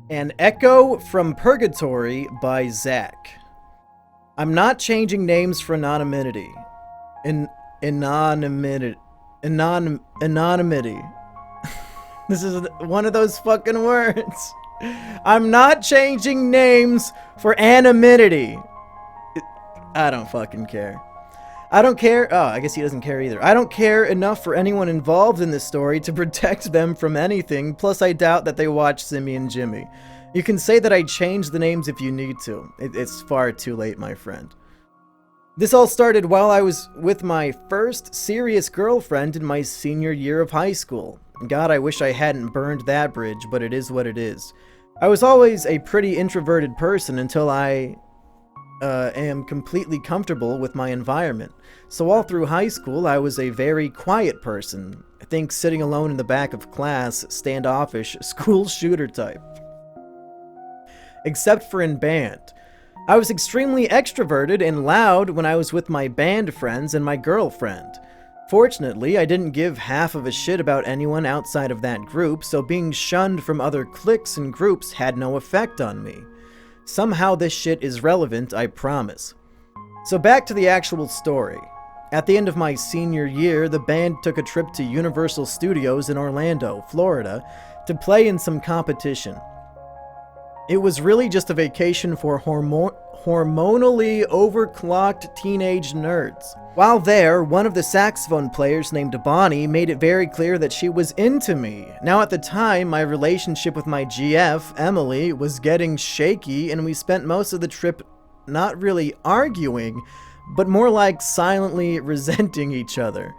An Echo from Purgatory by Zach. I'm not changing names for anonymity. Anonymity. Anonymity. This is one of those fucking words. I'm not changing names for anonymity. I don't fucking care. I don't care. Oh, I guess he doesn't care either. I don't care enough for anyone involved in this story to protect them from anything, plus I doubt that they watch Simmy and Jimmy. You can say that I changed the names if you need to. It's far too late, my friend. This all started while I was with my first serious girlfriend in my senior year of high school. God, I wish I hadn't burned that bridge, but it is what it is. I was always a pretty introverted person until I am completely comfortable with my environment. So all through high school, I was a very quiet person. I think sitting alone in the back of class, standoffish, school shooter type. Except for in band. I was extremely extroverted and loud when I was with my band friends and my girlfriend. Fortunately, I didn't give half of a shit about anyone outside of that group, so being shunned from other cliques and groups had no effect on me. Somehow this shit is relevant, I promise. So back to the actual story. At the end of my senior year, the band took a trip to Universal Studios in Orlando, Florida, to play in some competition. It was really just a vacation for hormonally overclocked teenage nerds. While there, one of the saxophone players named Bonnie made it very clear that she was into me. Now at the time, my relationship with my GF, Emily, was getting shaky, and we spent most of the trip not really arguing, but more like silently resenting each other.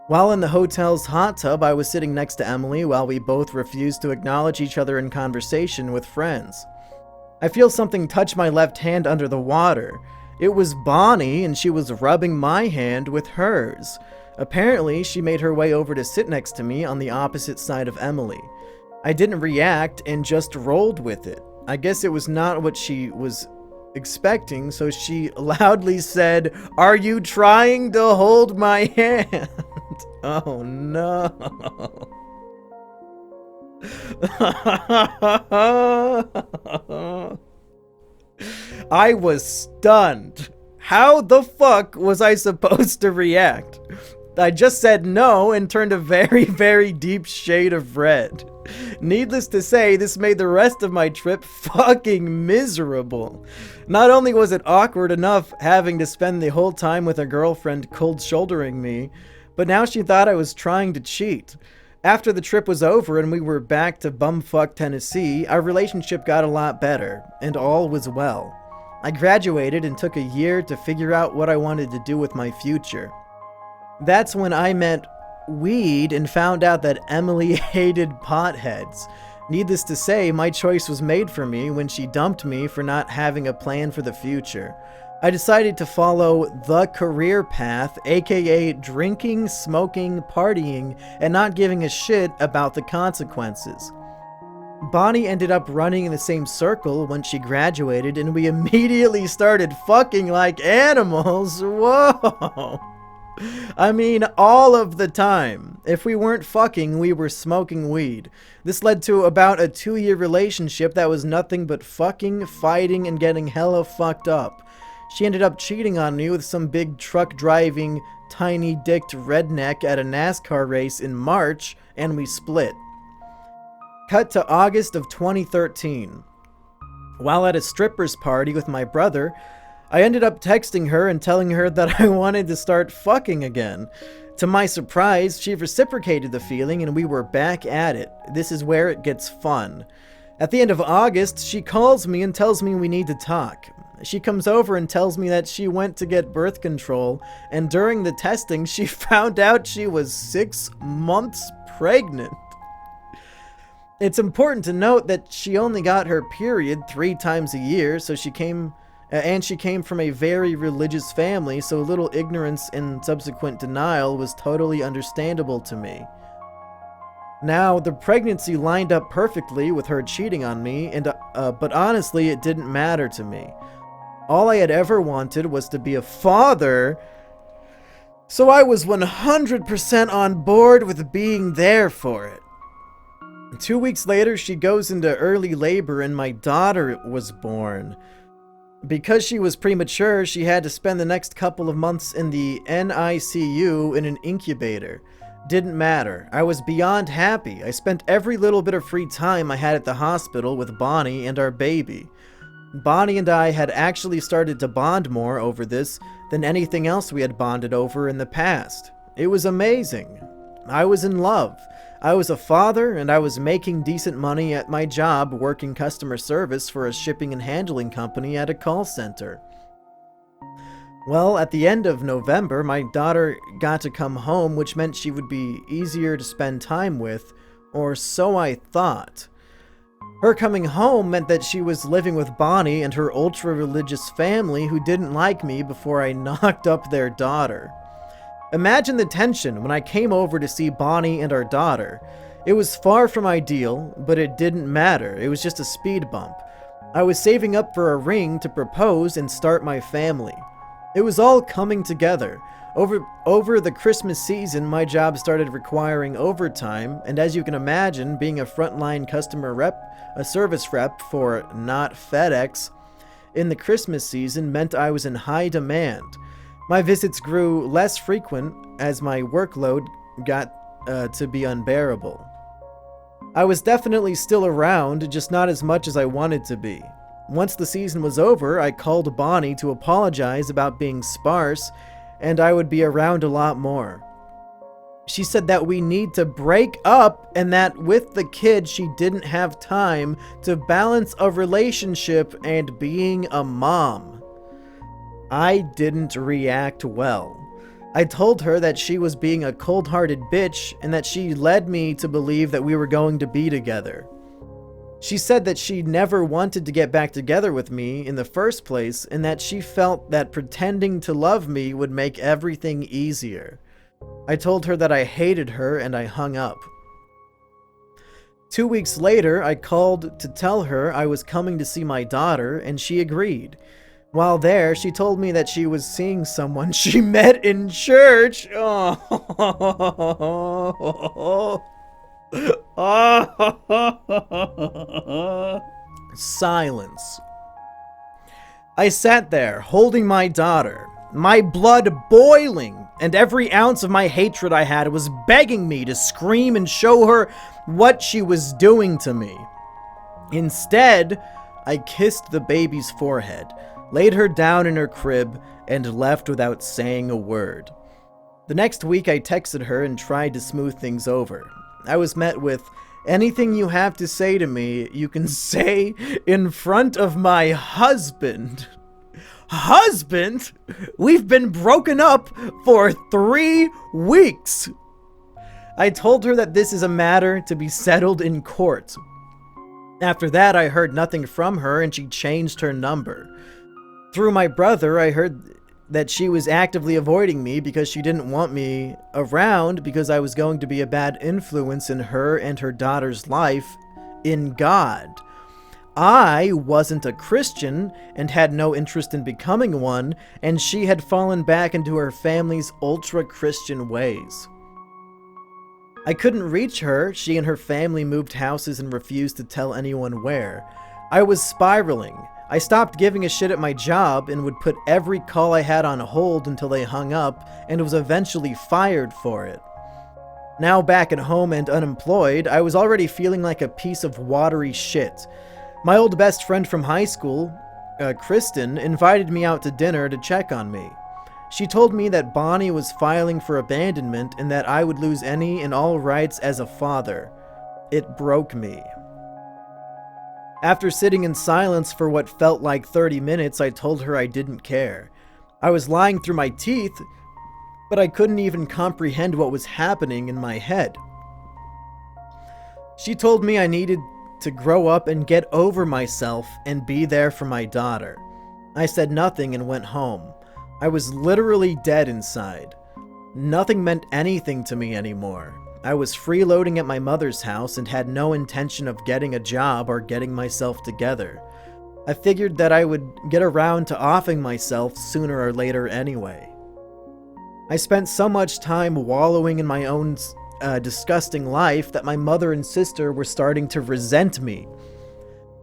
While in the hotel's hot tub, I was sitting next to Emily while we both refused to acknowledge each other in conversation with friends. I feel something touch my left hand under the water. It was Bonnie, and she was rubbing my hand with hers. Apparently, she made her way over to sit next to me on the opposite side of Emily. I didn't react and just rolled with it. I guess it was not what she was expecting, so she loudly said, "Are you trying to hold my hand?" Oh no. I was stunned. How the fuck was I supposed to react? I just said no and turned a very, very deep shade of red. Needless to say, this made the rest of my trip fucking miserable. Not only was it awkward enough having to spend the whole time with a girlfriend cold shouldering me, but now she thought I was trying to cheat. After the trip was over and we were back to bumfuck Tennessee, our relationship got a lot better, and all was well. I graduated and took a year to figure out what I wanted to do with my future. That's when I met weed and found out that Emily hated potheads. Needless to say, my choice was made for me when she dumped me for not having a plan for the future. I decided to follow the career path, aka drinking, smoking, partying, and not giving a shit about the consequences. Bonnie ended up running in the same circle when she graduated, and we immediately started fucking like animals. Whoa! I mean, all of the time. If we weren't fucking, we were smoking weed. This led to about a 2-year relationship that was nothing but fucking, fighting, and getting hella fucked up. She ended up cheating on me with some big truck-driving, tiny-dicked redneck at a NASCAR race in March, and we split. Cut to August of 2013. While at a stripper's party with my brother, I ended up texting her and telling her that I wanted to start fucking again. To my surprise, she reciprocated the feeling and we were back at it. This is where it gets fun. At the end of August, she calls me and tells me we need to talk. She comes over and tells me that she went to get birth control, and during the testing, she found out she was 6 months pregnant. It's important to note that she only got her period 3 times a year, so she came from a very religious family, so little ignorance and subsequent denial was totally understandable to me. Now, the pregnancy lined up perfectly with her cheating on me, but honestly, it didn't matter to me. All I had ever wanted was to be a father, so I was 100% on board with being there for it. 2 weeks later, she goes into early labor and my daughter was born. Because she was premature, she had to spend the next couple of months in the NICU in an incubator. Didn't matter. I was beyond happy. I spent every little bit of free time I had at the hospital with Bonnie and our baby. Bonnie and I had actually started to bond more over this than anything else we had bonded over in the past. It was amazing. I was in love. I was a father, and I was making decent money at my job working customer service for a shipping and handling company at a call center. Well, at the end of November, my daughter got to come home, which meant she would be easier to spend time with, or so I thought. Her coming home meant that she was living with Bonnie and her ultra-religious family who didn't like me before I knocked up their daughter. Imagine the tension when I came over to see Bonnie and our daughter. It was far from ideal, but it didn't matter. It was just a speed bump. I was saving up for a ring to propose and start my family. It was all coming together. Over the Christmas season, my job started requiring overtime, and as you can imagine, being a frontline customer rep, a service rep for not FedEx, in the Christmas season meant I was in high demand. My visits grew less frequent as my workload got to be unbearable. I was definitely still around, just not as much as I wanted to be. Once the season was over, I called Bonnie to apologize about being sparse, and I would be around a lot more. She said that we need to break up and that with the kid she didn't have time to balance a relationship and being a mom. I didn't react well. I told her that she was being a cold-hearted bitch and that she led me to believe that we were going to be together. She said that she never wanted to get back together with me in the first place and that she felt that pretending to love me would make everything easier. I told her that I hated her and I hung up. 2 weeks later, I called to tell her I was coming to see my daughter and she agreed. While there, she told me that she was seeing someone she met in church. Oh. Silence. I sat there, holding my daughter, my blood boiling, and every ounce of my hatred I had was begging me to scream and show her what she was doing to me. Instead, I kissed the baby's forehead, laid her down in her crib, and left without saying a word. The next week I texted her and tried to smooth things over. I was met with, "Anything you have to say to me, you can say in front of my husband." Husband? We've been broken up for 3 weeks. I told her that this is a matter to be settled in court. After that, I heard nothing from her and she changed her number. Through my brother, I heard that she was actively avoiding me because she didn't want me around because I was going to be a bad influence in her and her daughter's life in God. I wasn't a Christian and had no interest in becoming one, and she had fallen back into her family's ultra-Christian ways. I couldn't reach her. She and her family moved houses and refused to tell anyone where. I was spiraling. I stopped giving a shit at my job and would put every call I had on hold until they hung up, and was eventually fired for it. Now back at home and unemployed, I was already feeling like a piece of watery shit. My old best friend from high school, Kristen, invited me out to dinner to check on me. She told me that Bonnie was filing for abandonment and that I would lose any and all rights as a father. It broke me. After sitting in silence for what felt like 30 minutes, I told her I didn't care. I was lying through my teeth, but I couldn't even comprehend what was happening in my head. She told me I needed to grow up and get over myself and be there for my daughter. I said nothing and went home. I was literally dead inside. Nothing meant anything to me anymore. I was freeloading at my mother's house and had no intention of getting a job or getting myself together. I figured that I would get around to offing myself sooner or later anyway. I spent so much time wallowing in my own disgusting life that my mother and sister were starting to resent me.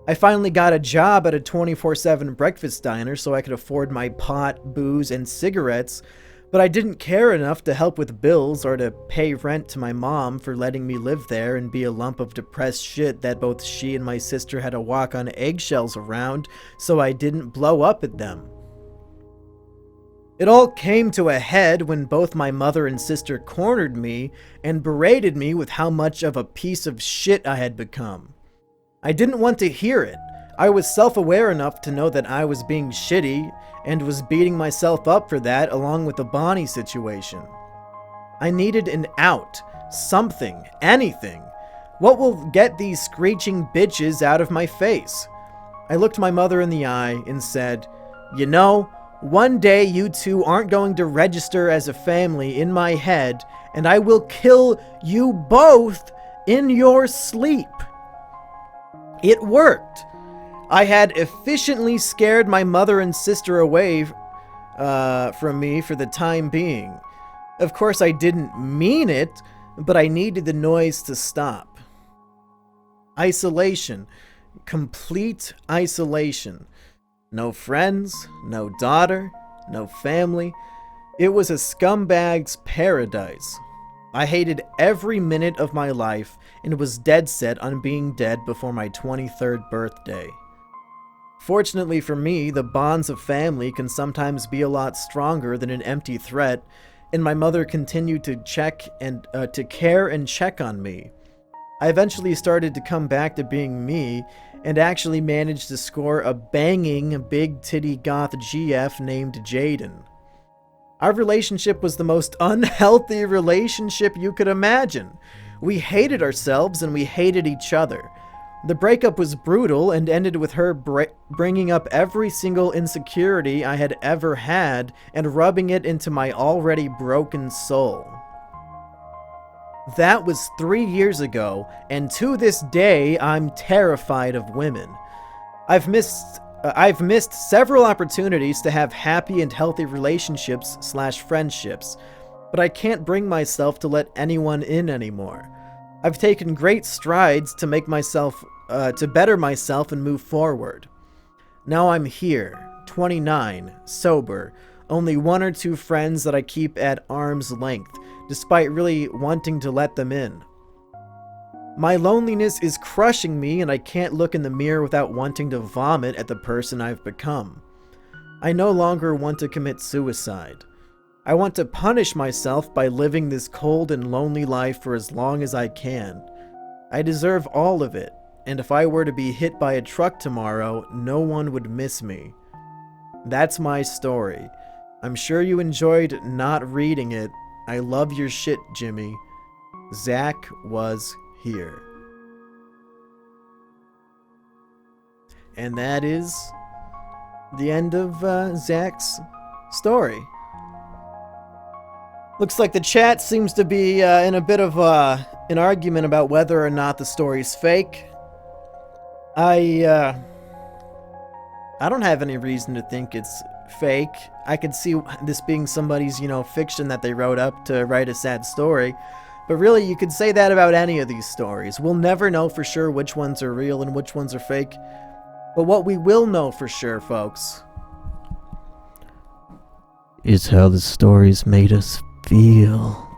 I finally got a job at a 24/7 breakfast diner so I could afford my pot, booze, and cigarettes, but I didn't care enough to help with bills or to pay rent to my mom for letting me live there and be a lump of depressed shit that both she and my sister had to walk on eggshells around so I didn't blow up at them. It all came to a head when both my mother and sister cornered me and berated me with how much of a piece of shit I had become. I didn't want to hear it. I was self-aware enough to know that I was being shitty and was beating myself up for that along with the Bonnie situation. I needed an out, something, anything. What will get these screeching bitches out of my face? I looked my mother in the eye and said, "You know, one day you two aren't going to register as a family in my head, and I will kill you both in your sleep." It worked. I had efficiently scared my mother and sister away from me for the time being. Of course, I didn't mean it, but I needed the noise to stop. Isolation. Complete isolation. No friends, no daughter, no family. It was a scumbag's paradise. I hated every minute of my life and was dead set on being dead before my 23rd birthday. Fortunately for me, the bonds of family can sometimes be a lot stronger than an empty threat, and my mother continued to care and check on me. I eventually started to come back to being me, and actually managed to score a banging big titty goth GF named Jaden. Our relationship was the most unhealthy relationship you could imagine. We hated ourselves and we hated each other. The breakup was brutal and ended with her bringing up every single insecurity I had ever had and rubbing it into my already broken soul. That was 3 years ago, and to this day, I'm terrified of women. I've missed several opportunities to have happy and healthy relationships/friendships, but I can't bring myself to let anyone in anymore. I've taken great strides to better myself and move forward. Now I'm here, 29, sober, only 1 or 2 friends that I keep at arm's length, despite really wanting to let them in. My loneliness is crushing me and I can't look in the mirror without wanting to vomit at the person I've become. I no longer want to commit suicide. I want to punish myself by living this cold and lonely life for as long as I can. I deserve all of it, and if I were to be hit by a truck tomorrow, no one would miss me. That's my story. I'm sure you enjoyed not reading it. I love your shit, Jimmy. Zach was here. And that is the end of Zach's story. Looks like the chat seems to be in a bit of an argument about whether or not the story's fake. I don't have any reason to think it's fake. I could see this being somebody's, fiction that they wrote up to write a sad story. But really, you could say that about any of these stories. We'll never know for sure which ones are real and which ones are fake. But what we will know for sure, folks, is how the stories made us feel.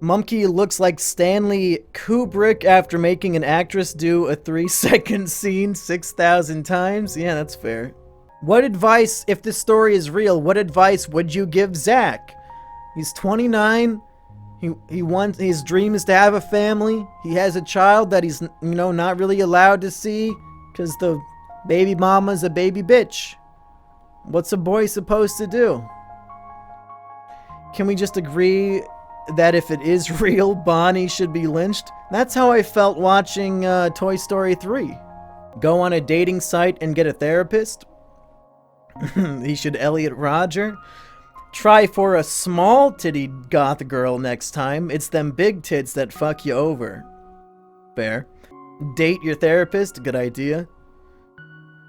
Mumkey looks like Stanley Kubrick after making an actress do a 3-second scene 6,000 times. Yeah, that's fair. What advice, if this story is real, what advice would you give Zach? He's 29. His dream is to have a family. He has a child that he's, not really allowed to see because the baby mama's a baby bitch. What's a boy supposed to do? Can we just agree that if it is real, Bonnie should be lynched? That's how I felt watching Toy Story 3. Go on a dating site and get a therapist? He should Elliot Rodger. Try for a small titty goth girl next time. It's them big tits that fuck you over. Fair. Date your therapist? Good idea.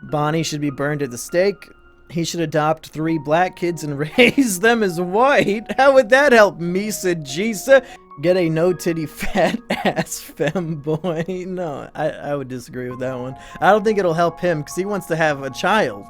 Bonnie should be burned at the stake. He should adopt 3 black kids and raise them as white. How would that help Misa Jisa? Get a no-titty fat ass femboy. No, I would disagree with that one. I don't think it'll help him because he wants to have a child.